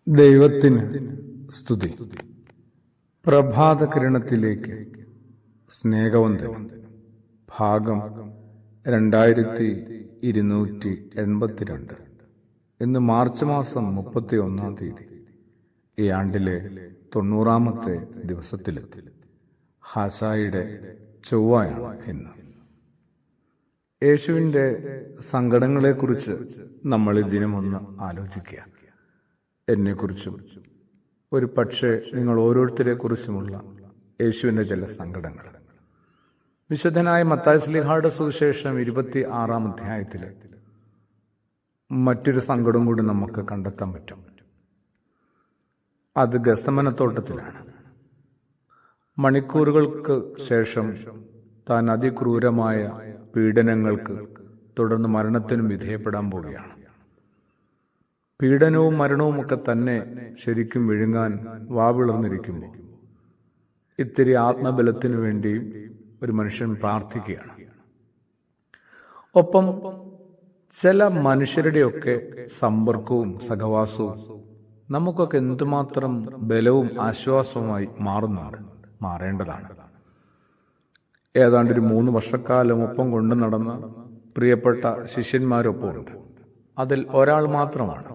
ദൈവത്തിന് സ്തുതി. പ്രഭാത കിരണത്തിലേക്ക് സ്നേഹവന്ദനം. ഭാഗം 2282. ഇന്ന് മാർച്ച് മാസം 31-ാം തീയതി. ഈ ആണ്ടിലെ 90-ാമത്തെ ദിവസത്തിലെത്തി. ഹാസായുടെ ചൊവ്വയാണ് ഇന്ന്. യേശുവിൻ്റെ സങ്കടങ്ങളെക്കുറിച്ച് നമ്മൾ ഈ ദിനമൊന്ന് ആലോചിക്കുക. എന്നെക്കുറിച്ചും ഒരു പക്ഷേ നിങ്ങൾ ഓരോരുത്തരെ കുറിച്ചുമുള്ള യേശുവിൻ്റെ ചില സങ്കടങ്ങൾ. വിശുദ്ധനായ മത്തായി ശ്ലീഹായുടെ സുവിശേഷം 26-ാം അധ്യായത്തിൽ മറ്റൊരു സങ്കടം കൂടി നമുക്ക് കണ്ടെത്താൻ പറ്റും. അത് ഗസമനത്തോട്ടത്തിലാണ്. മണിക്കൂറുകൾക്ക് ശേഷം താൻ അതിക്രൂരമായ പീഡനങ്ങൾക്ക് തുടർന്ന് മരണത്തിനും വിധേയപ്പെടാൻ പോവുകയാണ്. പീഡനവും മരണവും ഒക്കെ തന്നെ ശരിക്കും വിഴുങ്ങാൻ വാവിളർന്നിരിക്കുമ്പോൾ ഇത്തിരി ആത്മബലത്തിനു വേണ്ടി ഒരു മനുഷ്യൻ പ്രാർത്ഥിക്കുകയാണ്. ഒപ്പം ചില മനുഷ്യരുടെയൊക്കെ സമ്പർക്കവും സഹവാസവും നമുക്കൊക്കെ എന്തുമാത്രം ബലവും ആശ്വാസവുമായി മാറേണ്ടതാണ്. ഏതാണ്ട് ഒരു 3 വർഷക്കാലം ഒപ്പം കൊണ്ടു നടന്ന പ്രിയപ്പെട്ട ശിഷ്യന്മാരൊപ്പമുണ്ട്. അതിൽ ഒരാൾ മാത്രമാണ്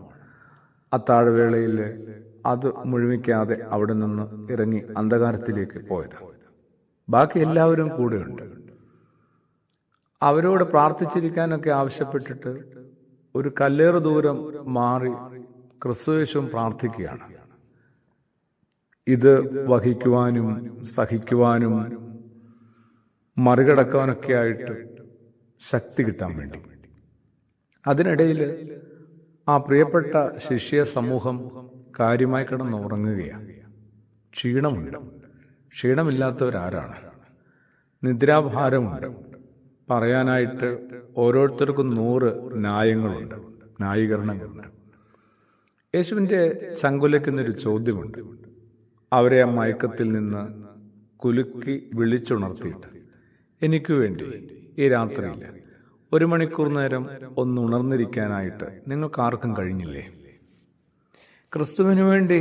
അത്താഴവേളയിൽ അത് മുഴുമിക്കാതെ അവിടെ നിന്ന് ഇറങ്ങി അന്ധകാരത്തിലേക്ക് പോയത്. ബാക്കി എല്ലാവരും കൂടെയുണ്ട്. അവരോട് പ്രാർത്ഥിച്ചിരിക്കാനൊക്കെ ആവശ്യപ്പെട്ടിട്ട് ഒരു കല്ലേറ് ദൂരം മാറി ക്രിസ്തുയേശുവും പ്രാർത്ഥിക്കുകയാണ്. ഇത് വഹിക്കുവാനും സഹിക്കുവാനും മറികടക്കാനൊക്കെ ആയിട്ട് ശക്തി കിട്ടാൻ വേണ്ടി. അതിനിടയിൽ ആ പ്രിയപ്പെട്ട ശിഷ്യ സമൂഹം കാര്യമായി കിടന്നുറങ്ങുകയാണ്. ക്ഷീണമുണ്ട്. ക്ഷീണമില്ലാത്തവരാരാണ്? നിദ്രാഭാരമുണ്ട്. പറയാനായിട്ട് ഓരോരുത്തർക്കും 100 ന്യായങ്ങളുണ്ട്, ന്യായീകരണങ്ങളുണ്ട്. യേശുവിൻ്റെ ചങ്കുലയ്ക്കുന്നൊരു ചോദ്യമുണ്ട്. അവരെ ആ മയക്കത്തിൽ നിന്ന് കുലുക്കി വിളിച്ചുണർത്തിയിട്ട്, എനിക്ക് വേണ്ടി ഈ രാത്രിയിൽ 1 മണിക്കൂർ നേരം ഒന്ന് ഉണർന്നിരിക്കാനായിട്ട് നിങ്ങൾക്ക് ആർക്കും കഴിഞ്ഞില്ലേ? ക്രിസ്തുവിന് വേണ്ടി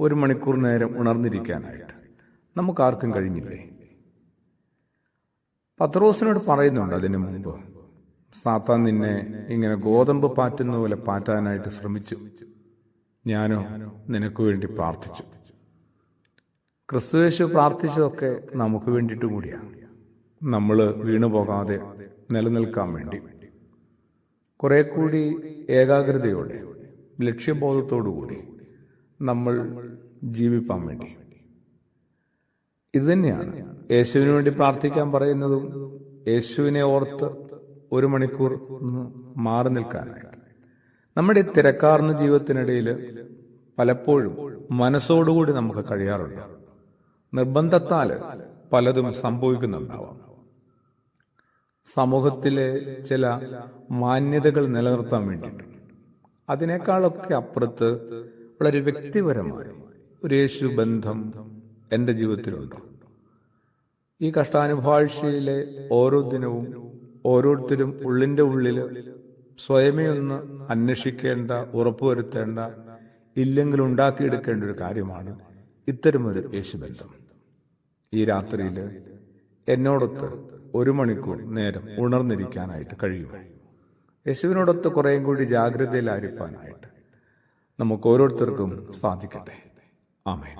1 മണിക്കൂർ നേരം ഉണർന്നിരിക്കാനായിട്ട് നമുക്കാർക്കും കഴിഞ്ഞില്ലേ? പത്രോസിനോട് പറയുന്നുണ്ട് അതിനു മുമ്പ്, സാത്താൻ നിന്നെ ഇങ്ങനെ ഗോതമ്പ് പാറ്റുന്ന പോലെ പാറ്റാനായിട്ട് ശ്രമിച്ചു, ഞാനോ നിനക്ക് വേണ്ടി പ്രാർത്ഥിച്ചു. ക്രിസ്തുയേശു പ്രാർത്ഥിച്ചതൊക്കെ നമുക്ക് വേണ്ടിയിട്ട് കൂടിയാണ്. നമ്മൾ വീണുപോകാതെ നിലനിൽക്കാൻ വേണ്ടി, കുറെ കൂടി ഏകാഗ്രതയോടെ ലക്ഷ്യബോധത്തോടുകൂടി നമ്മൾ ജീവിപ്പാൻ വേണ്ടി. ഇത് തന്നെയാണ് യേശുവിന് വേണ്ടി പ്രാർത്ഥിക്കാൻ പറയുന്നതും, യേശുവിനെ ഓർത്ത് 1 മണിക്കൂർ മാറി നിൽക്കാനായിട്ട്. നമ്മുടെ ഈ തിരക്കാർന്ന ജീവിതത്തിനിടയിൽ പലപ്പോഴും മനസ്സോടുകൂടി നമുക്ക് കഴിയാറുണ്ട്. നിർബന്ധത്താൽ പലതും സംഭവിക്കുന്നുണ്ടാവാം. സമൂഹത്തിലെ ചില മാന്യതകൾ നിലനിർത്താൻ വേണ്ടിയിട്ട്. അതിനേക്കാളൊക്കെ അപ്പുറത്ത് വളരെ വ്യക്തിപരമായ ഒരു യേശു ബന്ധം എൻ്റെ ജീവിതത്തിലുണ്ട്. ഈ കഷ്ടാനുഭാഴ്ചയിലെ ഓരോ ദിനവും ഓരോരുത്തരും ഉള്ളിൻ്റെ ഉള്ളിൽ സ്വയമേ ഒന്ന് അന്വേഷിക്കേണ്ട, ഉറപ്പുവരുത്തേണ്ട, ഇല്ലെങ്കിൽ ഉണ്ടാക്കിയെടുക്കേണ്ട ഒരു കാര്യമാണ് ഇത്തരമൊരു യേശുബന്ധം. ഈ രാത്രിയിൽ എന്നോടൊത്ത് 1 മണിക്കൂർ നേരം ഉണർന്നിരിക്കാനായിട്ട് കഴിയുമോ? യേശുവിനോടൊത്ത് കുറേയും കൂടി ജാഗ്രതയിലായിരിക്കാനായിട്ട് നമുക്ക് ഓരോരുത്തർക്കും സാധിക്കട്ടെ. ആമേൻ.